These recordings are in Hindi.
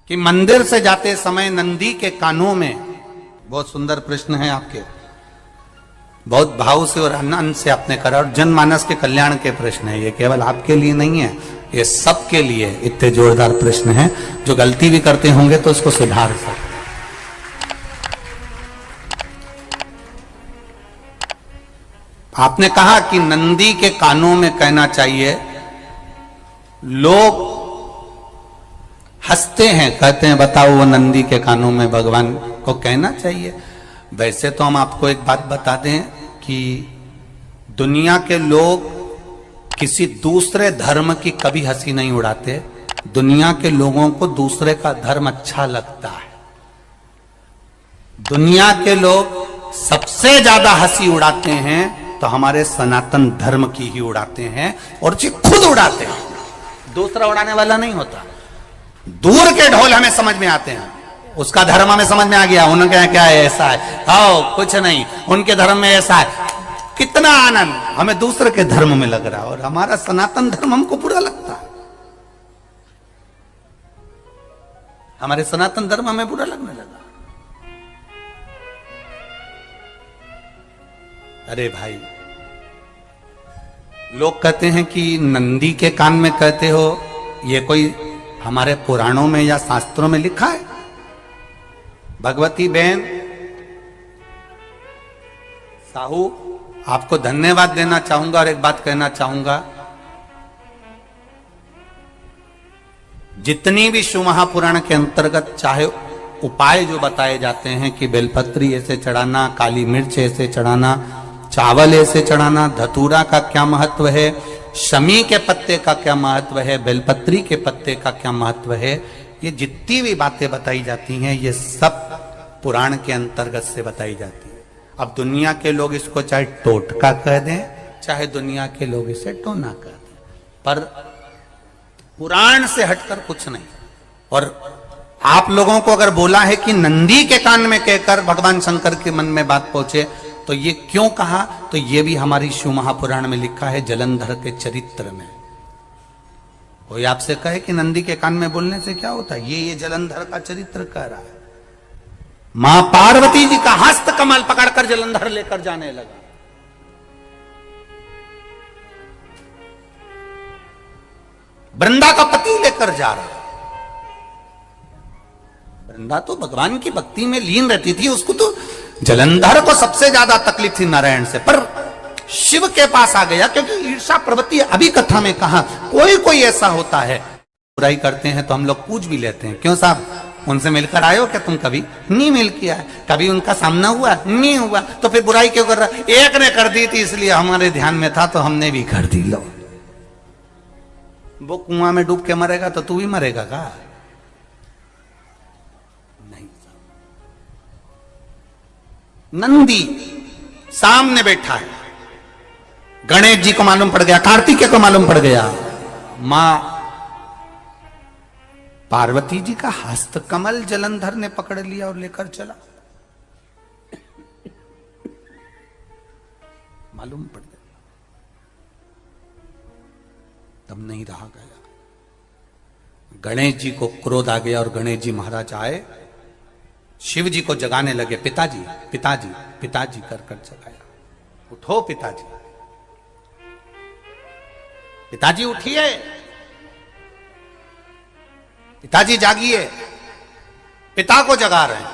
कि मंदिर से जाते समय नंदी के कानों में, बहुत सुंदर प्रश्न है आपके, बहुत भाव से और आनंद से आपने करा, और जनमानस के कल्याण के प्रश्न है ये, केवल आपके लिए नहीं है, ये सबके लिए इतने जोरदार प्रश्न है। जो गलती भी करते होंगे तो उसको सुधार सकते। आपने कहा कि नंदी के कानों में कहना चाहिए, लोग हंसते हैं, कहते हैं बताओ वो नंदी के कानों में भगवान को कहना चाहिए। वैसे तो हम आपको एक बात बता दें कि दुनिया के लोग किसी दूसरे धर्म की कभी हंसी नहीं उड़ाते। दुनिया के लोगों को दूसरे का धर्म अच्छा लगता है। दुनिया के लोग सबसे ज्यादा हंसी उड़ाते हैं तो हमारे सनातन धर्म की ही उड़ाते हैं, और जी खुद उड़ाते हैं, दूसरा उड़ाने वाला नहीं होता। दूर के ढोल हमें समझ में आते हैं, उसका धर्म हमें समझ में आ गया, उनके क्या है ऐसा है, आओ कुछ नहीं, उनके धर्म में ऐसा है, कितना आनंद हमें दूसरे के धर्म में लग रहा है, और हमारा सनातन धर्म हमको बुरा लगता है। हमारे सनातन धर्म हमें बुरा लगने लगा। अरे भाई, लोग कहते हैं कि नंदी के कान में कहते हो, ये कोई हमारे पुराणों में या शास्त्रों में लिखा है? भगवती बहन साहू, आपको धन्यवाद देना चाहूंगा और एक बात कहना चाहूंगा, जितनी भी शिव महापुराण के अंतर्गत चाहे उपाय जो बताए जाते हैं कि बेलपत्री ऐसे चढ़ाना, काली मिर्च ऐसे चढ़ाना, चावल ऐसे चढ़ाना, धतूरा का क्या महत्व है, शमी के पत्ते का क्या महत्व है, बेलपत्री के पत्ते का क्या महत्व है, ये जितनी भी बातें बताई जाती हैं ये सब पुराण के अंतर्गत से बताई जाती है। अब दुनिया के लोग इसको चाहे टोटका कह दें, चाहे दुनिया के लोग इसे टोना कह दें, पर पुराण से हटकर कुछ नहीं। और आप लोगों को अगर बोला है कि नंदी के कान में कहकर भगवान शंकर के मन में बात पहुंचे, तो ये क्यों कहा, तो ये भी हमारी शिव महापुराण में लिखा है, जलंधर के चरित्र में। कोई आपसे कहे कि नंदी के कान में बोलने से क्या होता है, ये जलंधर का चरित्र कह रहा है। मां पार्वती जी का हस्त कमल पकड़कर जलंधर लेकर जाने लगा। वृंदा का पति लेकर जा रहा। वृंदा तो भगवान की भक्ति में लीन रहती थी, उसको तो जलंधर को सबसे ज्यादा तकलीफ थी नारायण से, पर शिव के पास आ गया, क्योंकि ईर्षा प्रवृत्ति अभी कथा में कहा कोई कोई ऐसा होता है। बुराई करते हैं तो हम लोग पूछ भी लेते हैं, क्यों साहब उनसे मिलकर आए हो क्या तुम? कभी नहीं मिल किया है, कभी उनका सामना हुआ नहीं हुआ, तो फिर बुराई क्यों कर रहा? एक ने कर दी थी इसलिए हमारे ध्यान में था तो हमने भी कर दी। लो, वो कुआं में डूब के मरेगा तो तू भी मरेगा का? नहीं। नंदी सामने बैठा है, गणेश जी को मालूम पड़ गया, कार्तिकेय को मालूम पड़ गया, मां पार्वती जी का हस्त कमल जलंधर ने पकड़ लिया और लेकर चला। मालूम पड़ गया, तब नहीं रहा गया। गणेश जी को क्रोध आ गया और गणेश जी महाराज आए, शिव जी को जगाने लगे, पिताजी पिताजी पिताजी कर कर जगाया, उठो पिताजी, पिताजी उठिए, पिताजी जागिए, पिता को जगा रहे हैं।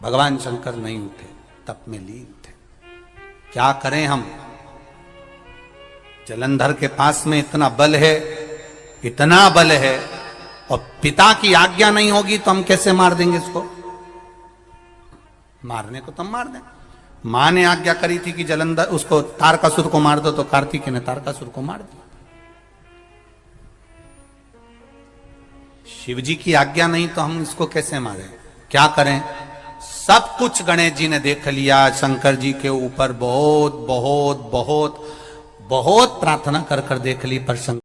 भगवान शंकर नहीं उठे, तप में लीन थे। क्या करें हम? जलंधर के पास में इतना बल है, इतना बल है, और पिता की आज्ञा नहीं होगी तो हम कैसे मार देंगे इसको? मारने को तो हम मार दें। मां ने आज्ञा करी थी कि जलंधर उसको तारकासुर को मार दो, तो कार्तिकेय ने तारकासुर को मार दिया। शिव जी की आज्ञा नहीं तो हम इसको कैसे मारें? क्या करें? सब कुछ गणेश जी ने देख लिया, शंकर जी के ऊपर बहुत बहुत बहुत बहुत प्रार्थना कर कर देख ली, पर शंकर